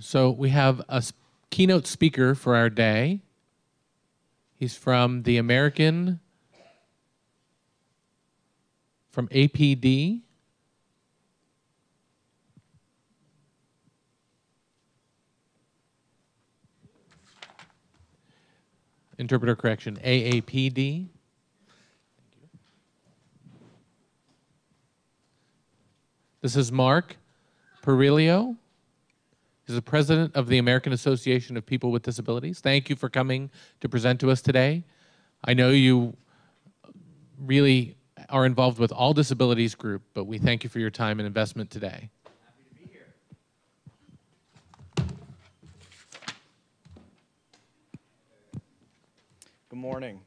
So we have a keynote speaker for our day. He's from from APD. Interpreter correction, AAPD. This is Mark Perillo. He's the president of the American Association of People with Disabilities. Thank you for coming to present to us today. I know you really are involved with all disabilities group, but we thank you for your time and investment today. Happy to be here. Good morning.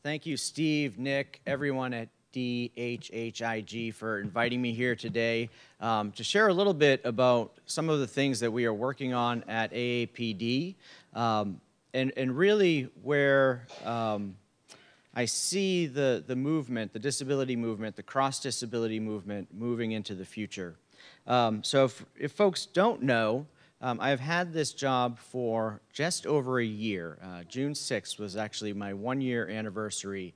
Thank you, Steve, Nick, everyone at DHHIG for inviting me here today to share a little bit about some of the things that we are working on at AAPD and really where I see the movement, the disability movement, the cross-disability movement moving into the future. So if folks don't know, I have had this job for just over a year. June 6th was actually my one-year anniversary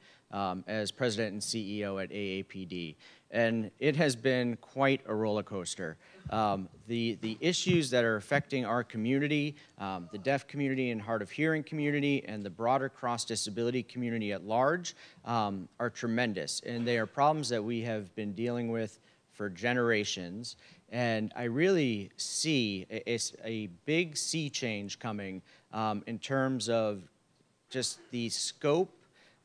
as president and CEO at AAPD. And it has been quite a roller coaster. The issues that are affecting our community, the deaf community and hard of hearing community, and the broader cross-disability community at large are tremendous. And they are problems that we have been dealing with for generations. And I really see a big sea change coming in terms of just the scope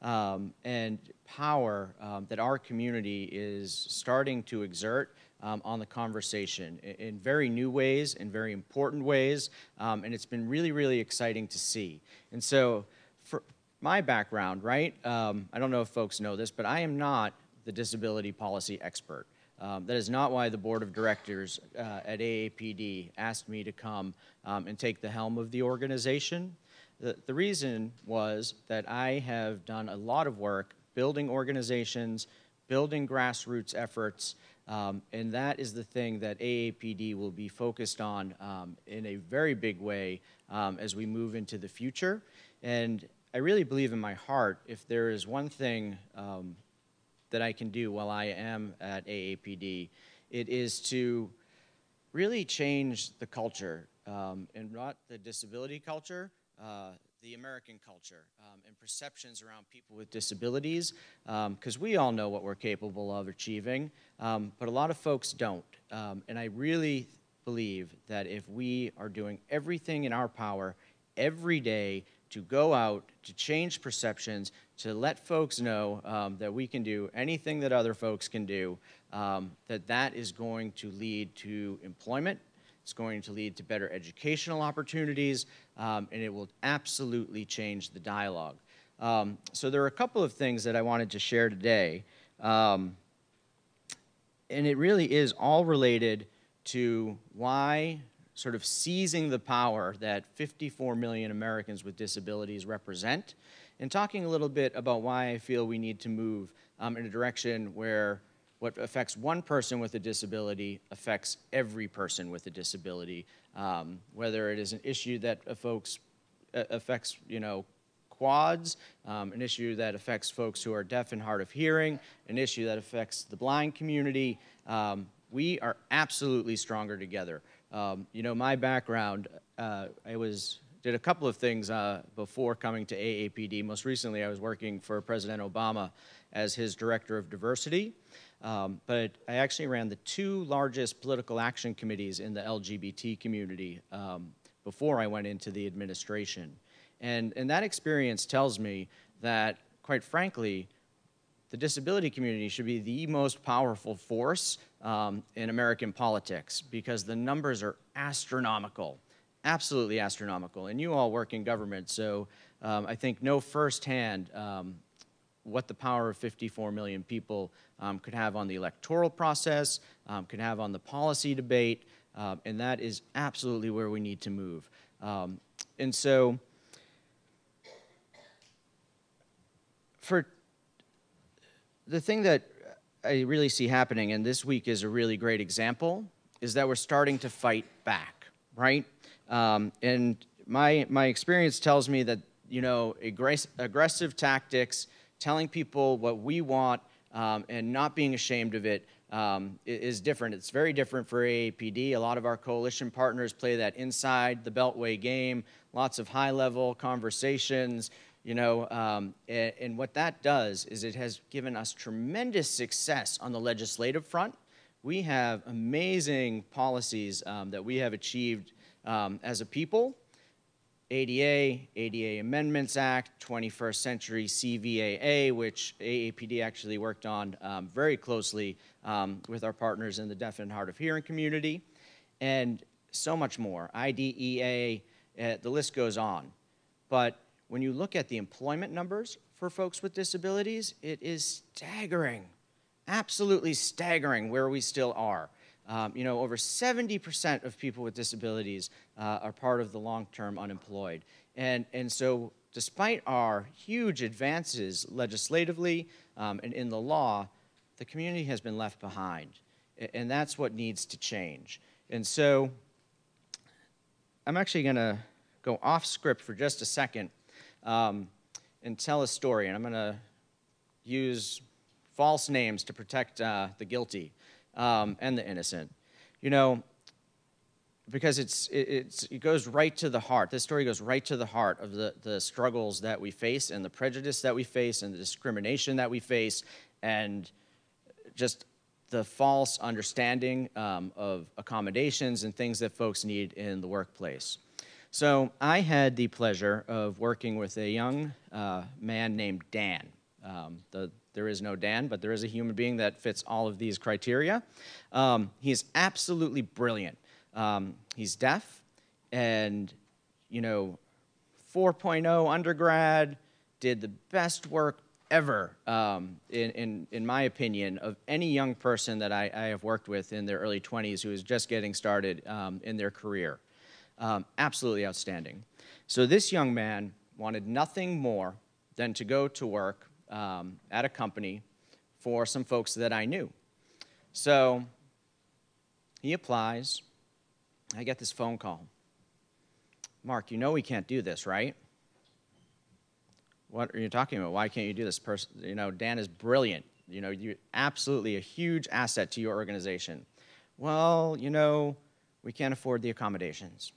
and power that our community is starting to exert on the conversation in very new ways, in very important ways, and it's been really, really exciting to see. And so for my background, right, I don't know if folks know this, but I am not the disability policy expert. That is not why the board of directors at AAPD asked me to come and take the helm of the organization. The reason was that I have done a lot of work building organizations, building grassroots efforts, and that is the thing that AAPD will be focused on in a very big way as we move into the future. And I really believe in my heart, if there is one thing that I can do while I am at AAPD, it is to really change the culture, and not the disability culture, the American culture, and perceptions around people with disabilities, because we all know what we're capable of achieving, but a lot of folks don't. And I really believe that if we are doing everything in our power every day to go out, to change perceptions, to let folks know that we can do anything that other folks can do, that is going to lead to employment, it's going to lead to better educational opportunities, and it will absolutely change the dialogue. So there are a couple of things that I wanted to share today, and it really is all related to why sort of seizing the power that 54 million Americans with disabilities represent, and talking a little bit about why I feel we need to move in a direction where what affects one person with a disability affects every person with a disability, whether it is an issue that affects, quads, an issue that affects folks who are deaf and hard of hearing, an issue that affects the blind community. We are absolutely stronger together. My background, did a couple of things before coming to AAPD. Most recently, I was working for President Obama as his director of diversity. But I actually ran the two largest political action committees in the LGBT community before I went into the administration. And that experience tells me that, quite frankly, the disability community should be the most powerful force in American politics, because the numbers are astronomical, absolutely astronomical. And you all work in government, so I think know firsthand what the power of 54 million people could have on the electoral process, could have on the policy debate, and that is absolutely where we need to move. And so for the thing that I really see happening, and this week is a really great example, is that we're starting to fight back, right? And my experience tells me that, you know, aggressive tactics, telling people what we want, and not being ashamed of it is different. It's very different for AAPD. A lot of our coalition partners play that inside the Beltway game, lots of high-level conversations, you know, and what that does is it has given us tremendous success on the legislative front. We have amazing policies that we have achieved as a people. ADA Amendments Act, 21st Century CVAA, which AAPD actually worked on very closely with our partners in the deaf and hard of hearing community, and so much more. IDEA, the list goes on. But when you look at the employment numbers for folks with disabilities, it is staggering, absolutely staggering where we still are. You know, over 70% of people with disabilities are part of the long-term unemployed. And so despite our huge advances legislatively and in the law, the community has been left behind. And that's what needs to change. And so I'm actually going to go off script for just a second and tell a story. And I'm going to use false names to protect the guilty. And the innocent, you know, because it goes right to the heart. This story goes right to the heart of the struggles that we face and the prejudice that we face and the discrimination that we face and just the false understanding of accommodations and things that folks need in the workplace. So I had the pleasure of working with a young man named Dan. There is no Dan, but there is a human being that fits all of these criteria. He's absolutely brilliant. He's deaf and, you know, 4.0 undergrad, did the best work ever, in my opinion, of any young person that I have worked with in their early 20s who is just getting started in their career. Absolutely outstanding. So this young man wanted nothing more than to go to work at a company for some folks that I knew. So he applies. I get this phone call. Mark, you know we can't do this, right? What are you talking about? Why can't you do this? You know, Dan is brilliant. You know, you're absolutely a huge asset to your organization. Well, you know, we can't afford the accommodations.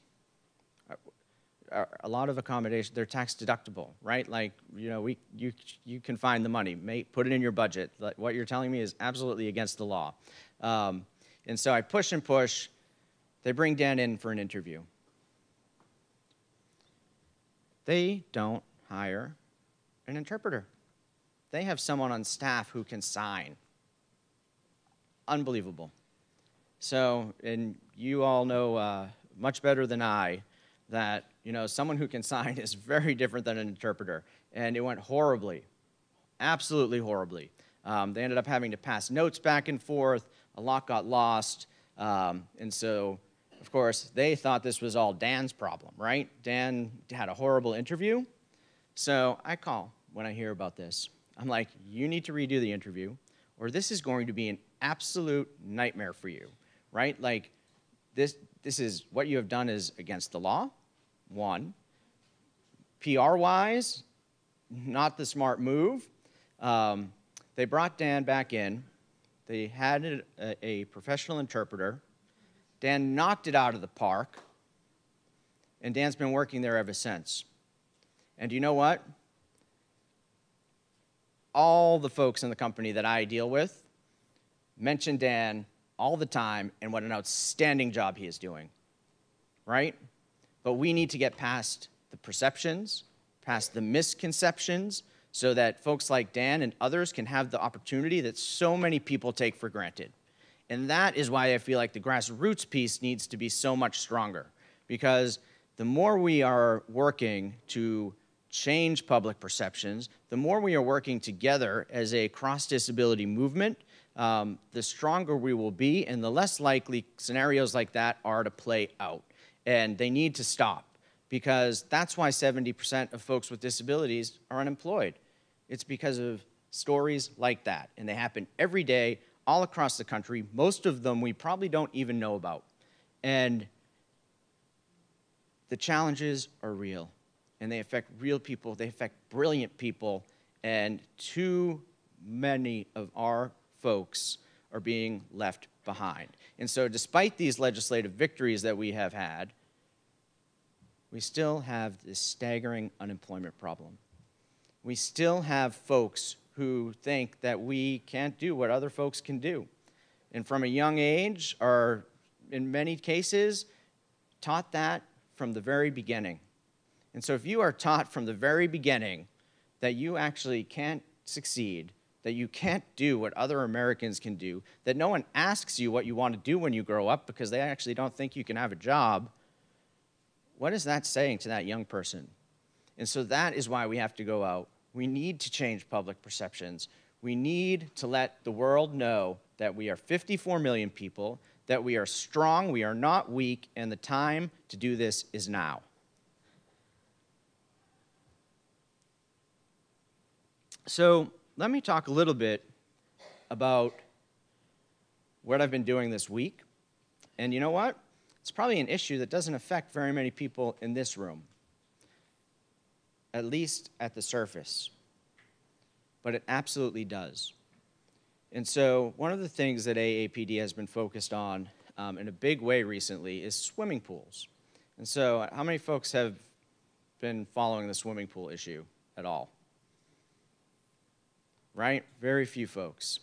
A lot of accommodations, they're tax deductible, right? Like, you know, you can find the money, put it in your budget. Like, what you're telling me is absolutely against the law. And so I push and push. They bring Dan in for an interview. They don't hire an interpreter. They have someone on staff who can sign. Unbelievable. So, and you all know much better than I that, you know, someone who can sign is very different than an interpreter. And it went horribly, absolutely horribly. They ended up having to pass notes back and forth. A lot got lost. And so, of course, they thought this was all Dan's problem, right? Dan had a horrible interview. So I call when I hear about this. I'm like, you need to redo the interview, or this is going to be an absolute nightmare for you, right? Like, this is what you have done is against the law, one. PR-wise, not the smart move. They brought Dan back in. They had a professional interpreter. Dan knocked it out of the park, and Dan's been working there ever since. And you know what? All the folks in the company that I deal with mention Dan all the time and what an outstanding job he is doing, right? But we need to get past the perceptions, past the misconceptions, so that folks like Dan and others can have the opportunity that so many people take for granted. And that is why I feel like the grassroots piece needs to be so much stronger, because the more we are working to change public perceptions, the more we are working together as a cross-disability movement, the stronger we will be, and the less likely scenarios like that are to play out. And they need to stop, because that's why 70% of folks with disabilities are unemployed. It's because of stories like that, and they happen every day, all across the country. Most of them we probably don't even know about. And the challenges are real, and they affect real people. They affect brilliant people, and too many of our folks are being left behind. And so despite these legislative victories that we have had, we still have this staggering unemployment problem. We still have folks who think that we can't do what other folks can do. And from a young age are, in many cases, taught that from the very beginning. And so if you are taught from the very beginning that you actually can't succeed, that you can't do what other Americans can do, that no one asks you what you want to do when you grow up because they actually don't think you can have a job, what is that saying to that young person? And so that is why we have to go out. We need to change public perceptions. We need to let the world know that we are 54 million people, that we are strong, we are not weak, and the time to do this is now. So let me talk a little bit about what I've been doing this week. And you know what? It's probably an issue that doesn't affect very many people in this room, at least at the surface. But it absolutely does. And so one of the things that AAPD has been focused on in a big way recently is swimming pools. And so how many folks have been following the swimming pool issue at all? Right? Very few folks.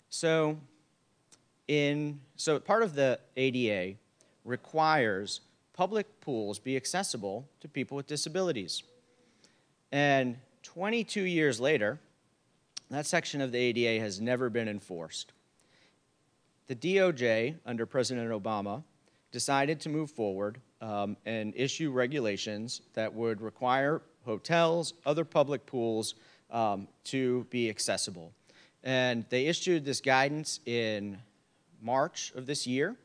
So part of the ADA requires public pools be accessible to people with disabilities. And 22 years later, that section of the ADA has never been enforced. The DOJ, under President Obama, decided to move forward and issue regulations that would require hotels, other public pools, to be accessible. And they issued this guidance in January of this year.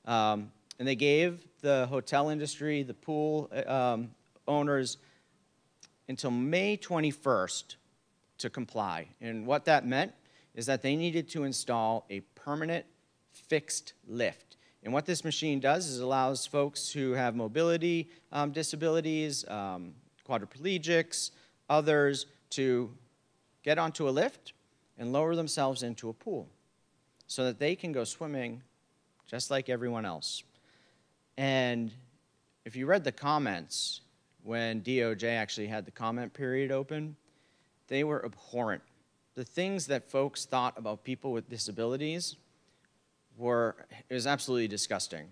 And they gave the hotel industry, the pool owners, until May 21st to comply. And what that meant is that they needed to install a permanent fixed lift. And what this machine does is allows folks who have mobility disabilities, quadriplegics, others, to get onto a lift and lower themselves into a pool so that they can go swimming just like everyone else. And if you read the comments when DOJ actually had the comment period open, they were abhorrent. The things that folks thought about people with disabilities it was absolutely disgusting.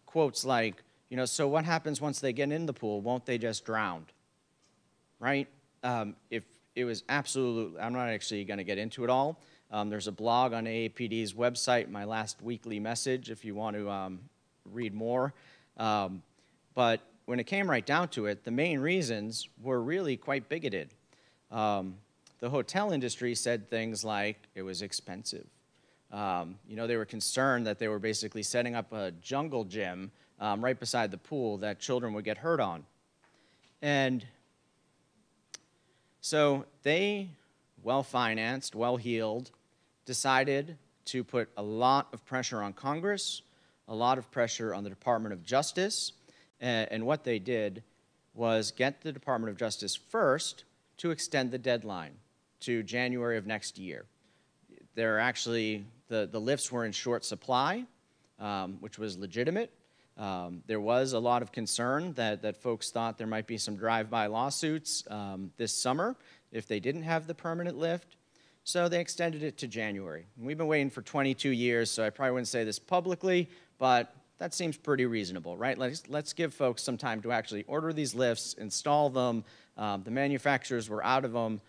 Quotes like, so what happens once they get in the pool? Won't they just drown? Right? If it was absolutely, I'm not actually going to get into it all. There's a blog on AAPD's website, my last weekly message, if you want to read more. But when it came right down to it, the main reasons were really quite bigoted. The hotel industry said things like it was expensive. They were concerned that they were basically setting up a jungle gym right beside the pool that children would get hurt on. And so they, well-financed, well-heeled, decided to put a lot of pressure on Congress, a lot of pressure on the Department of Justice, and what they did was get the Department of Justice first to extend the deadline to January of next year. There actually, the lifts were in short supply, which was legitimate. There was a lot of concern that folks thought there might be some drive-by lawsuits this summer if they didn't have the permanent lift. So they extended it to January. We've been waiting for 22 years, so I probably wouldn't say this publicly, but that seems pretty reasonable, right? Let's give folks some time to actually order these lifts, install them. The manufacturers were out of them.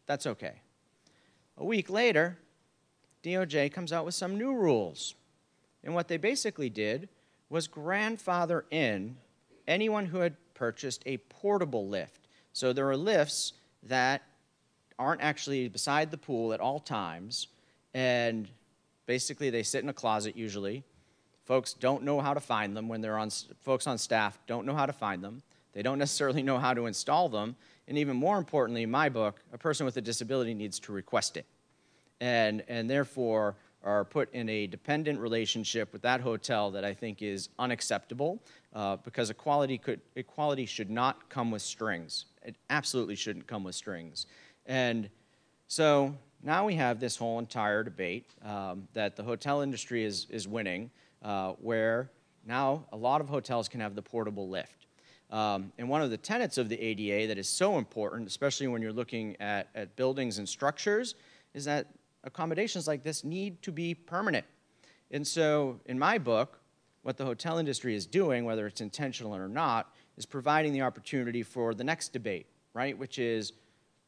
That's okay. A week later, DOJ comes out with some new rules. And what they basically did was grandfather in anyone who had purchased a portable lift. So there are lifts that aren't actually beside the pool at all times, and basically they sit in a closet usually. Folks don't know how to find them when folks on staff don't know how to find them. They don't necessarily know how to install them. And even more importantly, in my book, a person with a disability needs to request it. And therefore are put in a dependent relationship with that hotel that I think is unacceptable because equality should not come with strings. It absolutely shouldn't come with strings. And so now we have this whole entire debate that the hotel industry is winning, where now a lot of hotels can have the portable lift. And one of the tenets of the ADA that is so important, especially when you're looking at buildings and structures, is that accommodations like this need to be permanent. And so in my book, what the hotel industry is doing, whether it's intentional or not, is providing the opportunity for the next debate, right? Which is,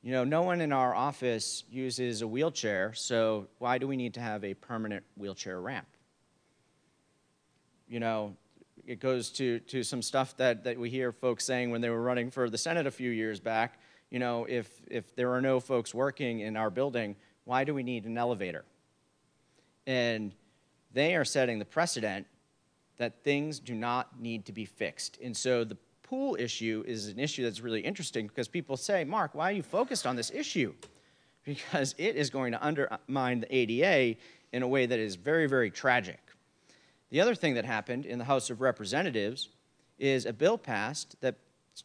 you know, no one in our office uses a wheelchair, so why do we need to have a permanent wheelchair ramp? You know, it goes to some stuff that we hear folks saying when they were running for the Senate a few years back. You know, if there are no folks working in our building, why do we need an elevator? And they are setting the precedent that things do not need to be fixed. And so the pool issue is an issue that's really interesting because people say, Mark, why are you focused on this issue? Because it is going to undermine the ADA in a way that is very, very tragic. The other thing that happened in the House of Representatives is a bill passed that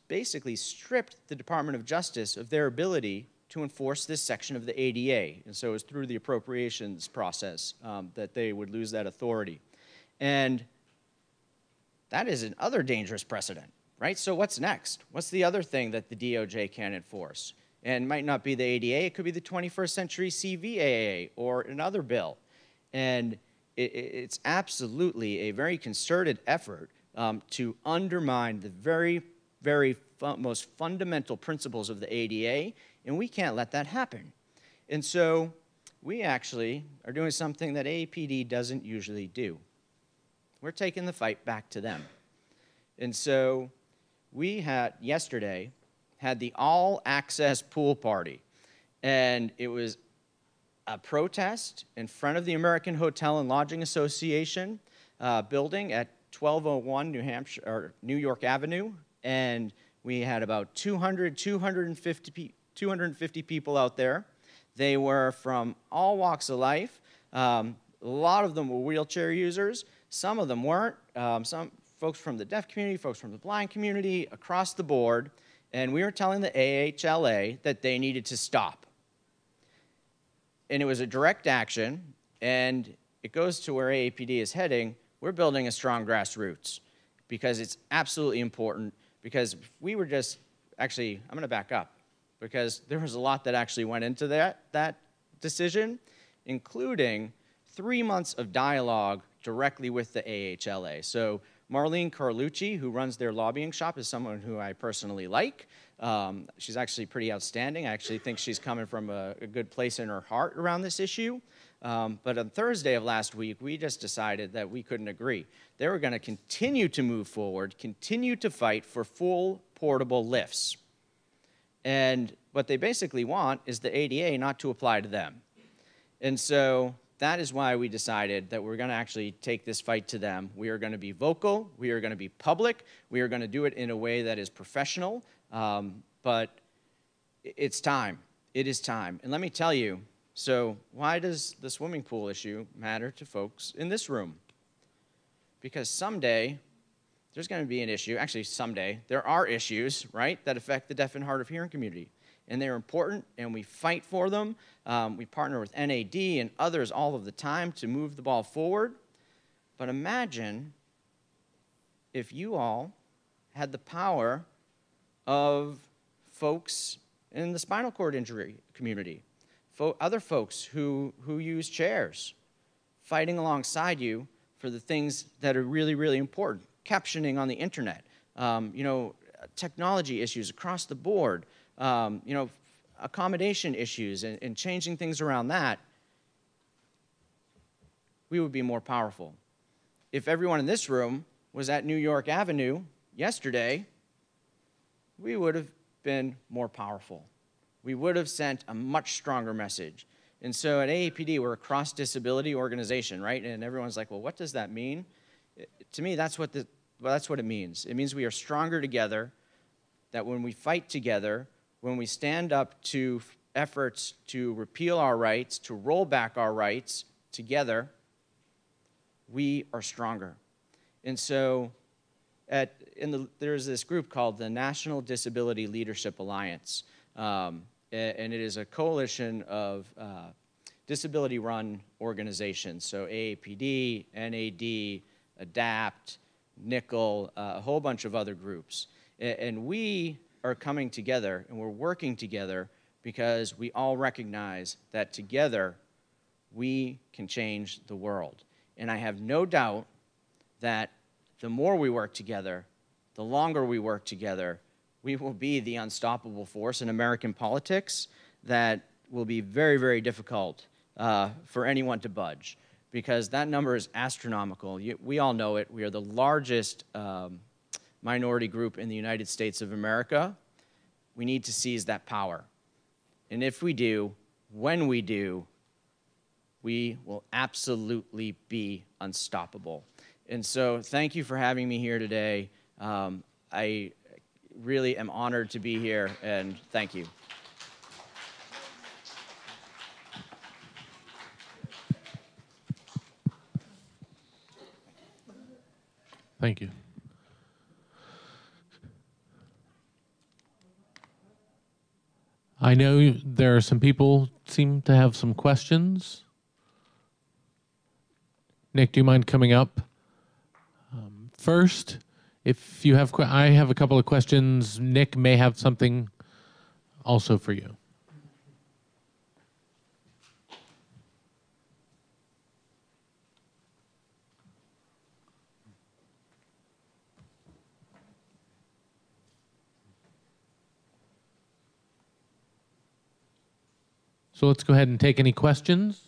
basically stripped the Department of Justice of their ability to enforce this section of the ADA. And so it was through the appropriations process that they would lose that authority. And that is another dangerous precedent, right? So what's next? What's the other thing that the DOJ can enforce? And it might not be the ADA, it could be the 21st Century CVAA or another bill. And it's absolutely a very concerted effort to undermine the very, very most fundamental principles of the ADA, and we can't let that happen. And so we actually are doing something that AAPD doesn't usually do. We're taking the fight back to them. And so we had, yesterday, had the all-access pool party, and it was a protest in front of the American Hotel and Lodging Association building at 1201 New York Avenue, and we had about 250 people out there. They were from all walks of life. A lot of them were wheelchair users. Some of them weren't. Some folks from the deaf community, folks from the blind community, across the board. And we were telling the AHLA that they needed to stop. And it was a direct action, and it goes to where AAPD is heading. We're building a strong grassroots because it's absolutely important. Because if we were just, actually, I'm going to back up, because there was a lot that actually went into that decision, including 3 months of dialogue directly with the AHLA. So Marlene Carlucci, who runs their lobbying shop, is someone who I personally like. She's actually pretty outstanding. I actually think she's coming from a good place in her heart around this issue. But on Thursday of last week, we just decided that we couldn't agree. They were going to continue to move forward, continue to fight for full portable lifts. And what they basically want is the ADA not to apply to them. And so that is why we decided that we're going to actually take this fight to them. We are going to be vocal. We are going to be public. We are going to do it in a way that is professional. But it's time. It is time. And let me tell you, so why does the swimming pool issue matter to folks in this room? Because someday there's going to be an issue. Actually, someday there are issues, right, that affect the deaf and hard of hearing community. And they're important, and we fight for them. We partner with NAD and others all of the time to move the ball forward. But imagine if you all had the power of folks in the spinal cord injury community, other folks who use chairs, fighting alongside you for the things that are really, really important. Captioning on the internet, you know, technology issues across the board, you know, accommodation issues and changing things around that, we would be more powerful. If everyone in this room was at New York Avenue yesterday, we would have been more powerful. We would have sent a much stronger message. And so at AAPD, we're a cross-disability organization, right? And everyone's like, well, what does that mean? To me, that's what it means. It means we are stronger together. that when we fight together, when we stand up to efforts to repeal our rights, to roll back our rights together, we are stronger. And so there's this group called the National Disability Leadership Alliance, and it is a coalition of disability-run organizations, so AAPD, NAD, ADAPT, NICL, a whole bunch of other groups. And we are coming together, and we're working together because we all recognize that together we can change the world. And I have no doubt that the more we work together, the longer we work together, we will be the unstoppable force in American politics that will be very, very difficult for anyone to budge, because that number is astronomical. We all know it. We are the largest minority group in the United States of America. We need to seize that power. And if we do, when we do, we will absolutely be unstoppable. And so thank you for having me here today. I really am honored to be here, and thank you. Thank you. I know there are some people seem to have some questions. Nick, do you mind coming up? First, if you have, I have a couple of questions. Nick may have something also for you. So let's go ahead and take any questions.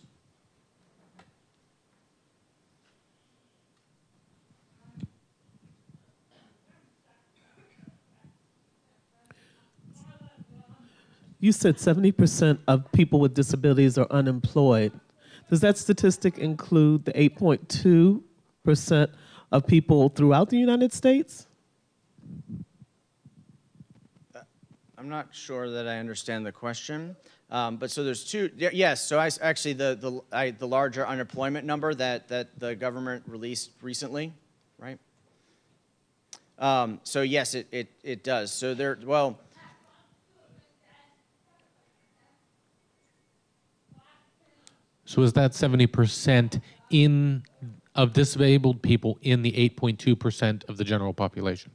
You said 70% of people with disabilities are unemployed. Does that statistic include the 8.2% of people throughout the United States? I'm not sure that I understand the question. But so there's two, yes, so actually the larger unemployment number that the government released recently, right? So yes, it does. So there, well, so is that 70% of disabled people in the 8.2% of the general population?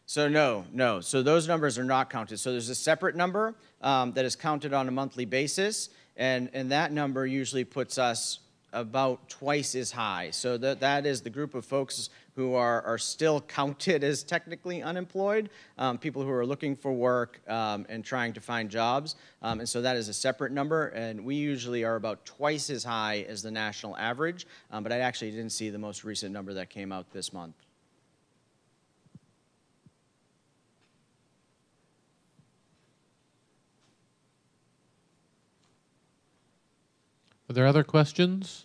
So no. So those numbers are not counted. So there's a separate number that is counted on a monthly basis, and that number usually puts us about twice as high. So that is the group of folks who are still counted as technically unemployed, people who are looking for work and trying to find jobs. And so that is a separate number, and we usually are about twice as high as the national average, but I actually didn't see the most recent number that came out this month. Are there other questions?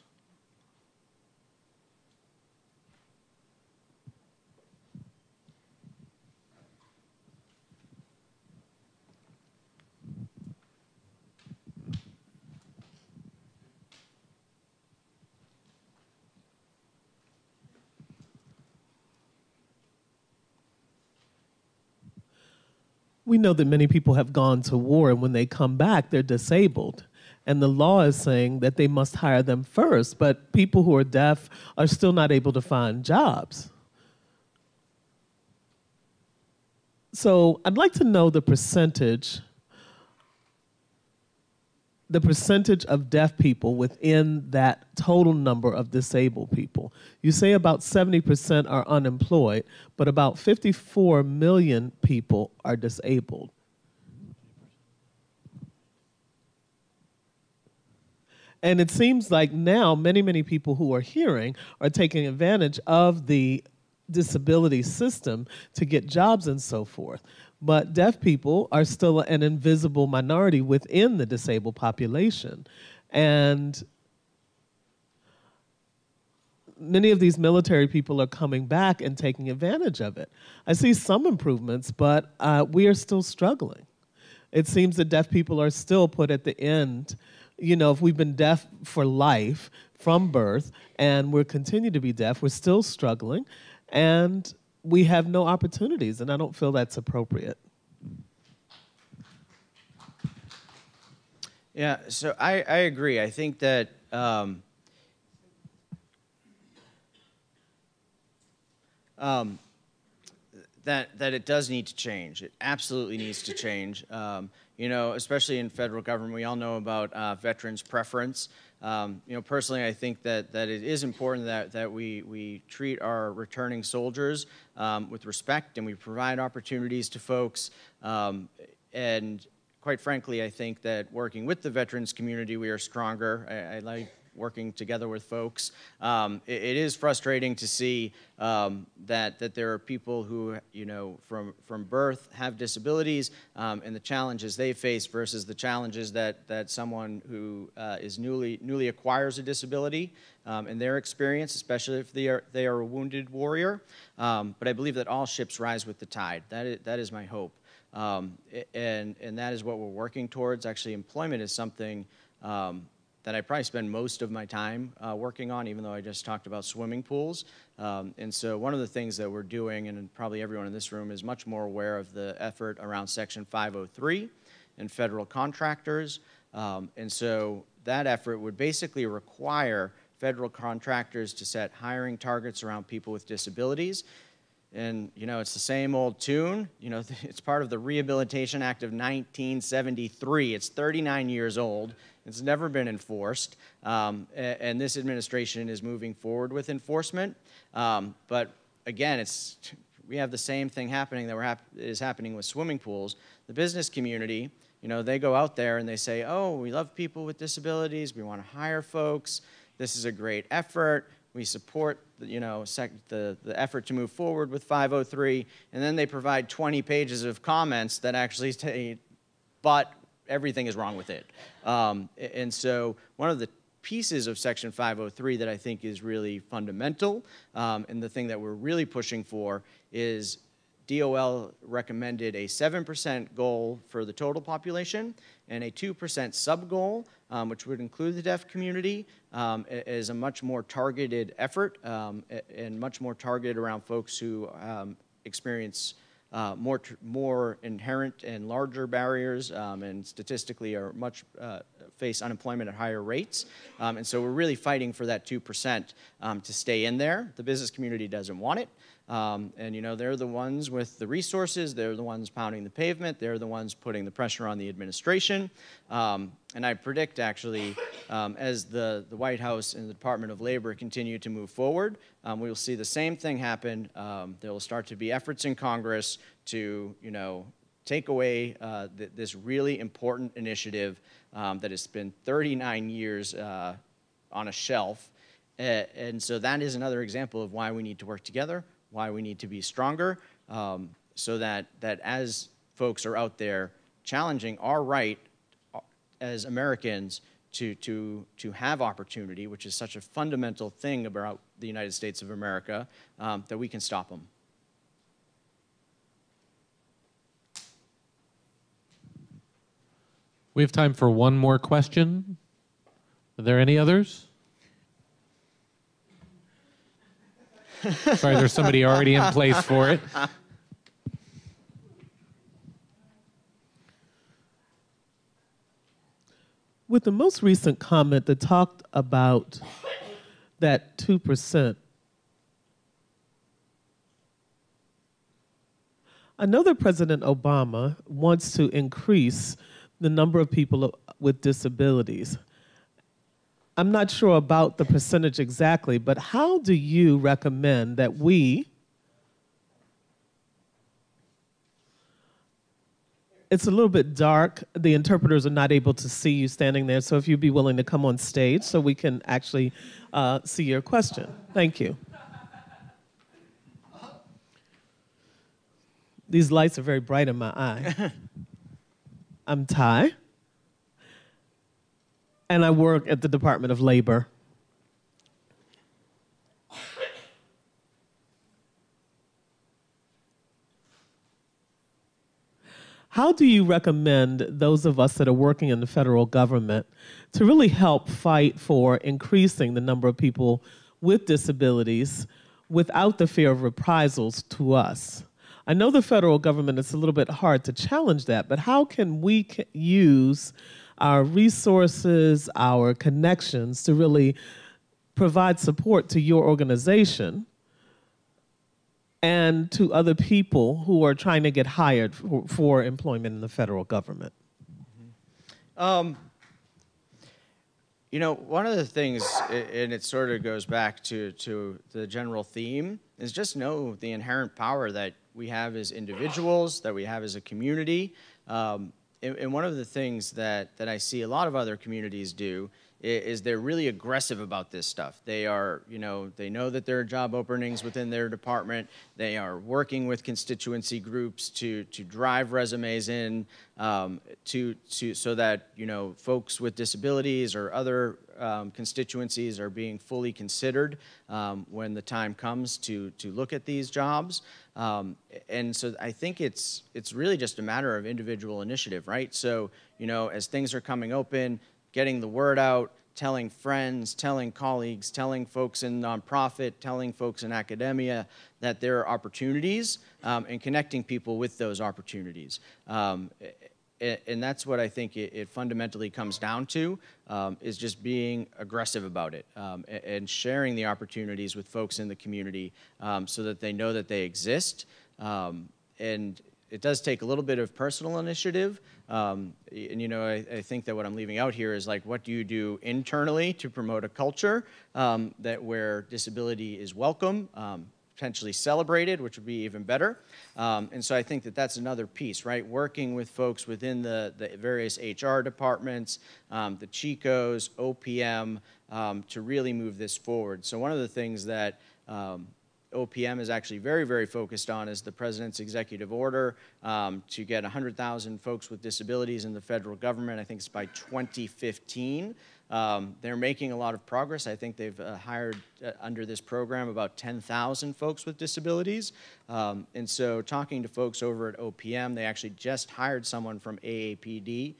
We know that many people have gone to war, and when they come back, they're disabled. And the law is saying that they must hire them first, but people who are deaf are still not able to find jobs. So I'd like to know the percentage of deaf people within that total number of disabled people. You say about 70% are unemployed, but about 54 million people are disabled. And it seems like now many people who are hearing are taking advantage of the disability system to get jobs and so forth. But deaf people are still an invisible minority within the disabled population. And many of these military people are coming back and taking advantage of it. I see some improvements, but we are still struggling. It seems that deaf people are still put at the end. You know, if we've been deaf for life from birth and we're continue to be deaf, we're still struggling, and we have no opportunities, and I don't feel that's appropriate. Yeah, so I agree. I think that that it does need to change. It absolutely needs to change. You know, especially in federal government, we all know about veterans' preference. You know, personally, I think that it is important that we treat our returning soldiers with respect, and we provide opportunities to folks. And quite frankly, I think that working with the veterans community, we are stronger. I like working together with folks. It is frustrating to see that there are people who, you know, from birth have disabilities, and the challenges they face versus the challenges that someone who is newly acquires a disability in their experience, especially if they are a wounded warrior. But I believe that all ships rise with the tide. That is my hope. And that is what we're working towards. Actually, employment is something that I probably spend most of my time working on, even though I just talked about swimming pools. And so one of the things that we're doing, and probably everyone in this room is much more aware of the effort around Section 503 and federal contractors. And so that effort would basically require federal contractors to set hiring targets around people with disabilities. And, you know, it's the same old tune. You know, it's part of the Rehabilitation Act of 1973. It's 39 years old. It's never been enforced. And this administration is moving forward with enforcement. But again, we have the same thing happening that is happening with swimming pools. The business community, you know, they go out there and they say, oh, we love people with disabilities. We want to hire folks. This is a great effort. We support, you know, the effort to move forward with 503, and then they provide 20 pages of comments that actually say, but everything is wrong with it. And so one of the pieces of Section 503 that I think is really fundamental, and the thing that we're really pushing for, is DOL recommended a 7% goal for the total population and a 2% sub-goal, which would include the deaf community, as a much more targeted effort and much more targeted around folks who experience more inherent and larger barriers and statistically are face unemployment at higher rates. And so we're really fighting for that 2% to stay in there. The business community doesn't want it. And, you know, they're the ones with the resources. They're the ones pounding the pavement. They're the ones putting the pressure on the administration. And I predict, actually, as the White House and the Department of Labor continue to move forward, we will see the same thing happen. There will start to be efforts in Congress to, you know, take away this really important initiative that has been 39 years on a shelf. And so that is another example of why we need to work together, why we need to be stronger, so that as folks are out there challenging our right as Americans to have opportunity, which is such a fundamental thing about the United States of America, that we can stop them. We have time for one more question. Are there any others? Sorry, there's somebody already in place for it. With the most recent comment that talked about that 2%, I know that President Obama wants to increase the number of people with disabilities. I'm not sure about the percentage exactly, but how do you recommend that we, it's a little bit dark, the interpreters are not able to see you standing there, so if you'd be willing to come on stage so we can actually see your question. Thank you. These lights are very bright in my eye. I'm Ty, and I work at the Department of Labor. How do you recommend those of us that are working in the federal government to really help fight for increasing the number of people with disabilities without the fear of reprisals to us? I know the federal government, it's a little bit hard to challenge that, but how can we use our resources, our connections to really provide support to your organization and to other people who are trying to get hired for employment in the federal government? You know, one of the things, and it sort of goes back to the general theme, is just know the inherent power that we have as individuals, that we have as a community. And one of the things that I see a lot of other communities do is they're really aggressive about this stuff. They are, you know, they know that there are job openings within their department. They are working with constituency groups to drive resumes in, so that, you know, folks with disabilities or other constituencies are being fully considered when the time comes to look at these jobs. And so I think it's really just a matter of individual initiative, right? So, you know, as things are coming open, getting the word out, telling friends, telling colleagues, telling folks in nonprofit, telling folks in academia that there are opportunities, and connecting people with those opportunities. And that's what I think it fundamentally comes down to, is just being aggressive about it, and sharing the opportunities with folks in the community, so that they know that they exist. And it does take a little bit of personal initiative. And, you know, I think that what I'm leaving out here is, like, what do you do internally to promote a culture that where disability is welcome, potentially celebrated, which would be even better. And so I think that that's another piece, right? Working with folks within the various HR departments, the CHICOs, OPM, to really move this forward. So one of the things that OPM is actually very, very focused on is the President's executive order to get 100,000 folks with disabilities in the federal government. I think it's by 2015. They're making a lot of progress. I think they've hired under this program about 10,000 folks with disabilities. And so talking to folks over at OPM, they actually just hired someone from AAPD.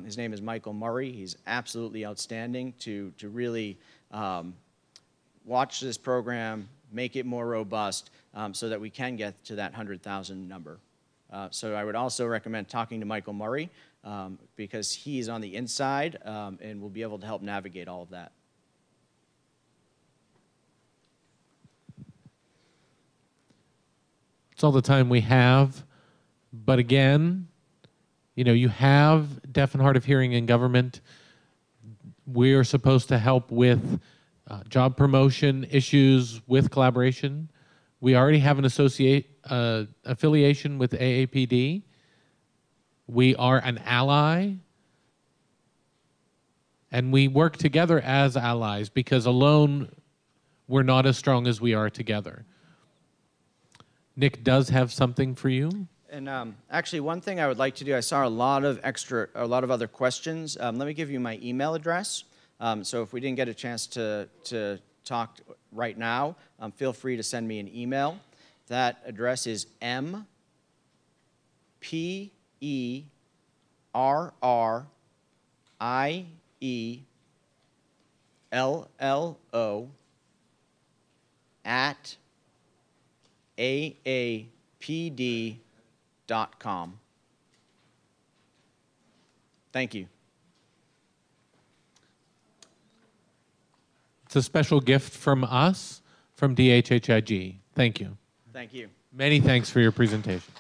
His name is Michael Murray. He's absolutely outstanding to really watch this program, make it more robust, so that we can get to that 100,000 number. So I would also recommend talking to Michael Murray, because he's on the inside, and will be able to help navigate all of that. It's all the time we have. But again, you know, you have deaf and hard of hearing in government. We're supposed to help with job promotion issues, with collaboration. We already have an affiliation with AAPD. We are an ally, and we work together as allies, because alone we're not as strong as we are together. Nick does have something for you. And actually, one thing I would like to do, I saw a lot of other questions. Let me give you my email address. So if we didn't get a chance to talk right now, feel free to send me an email. That address is mperrillo@aapd.com. Thank you. It's a special gift from us, from DHHIG. Thank you. Thank you. Many thanks for your presentation.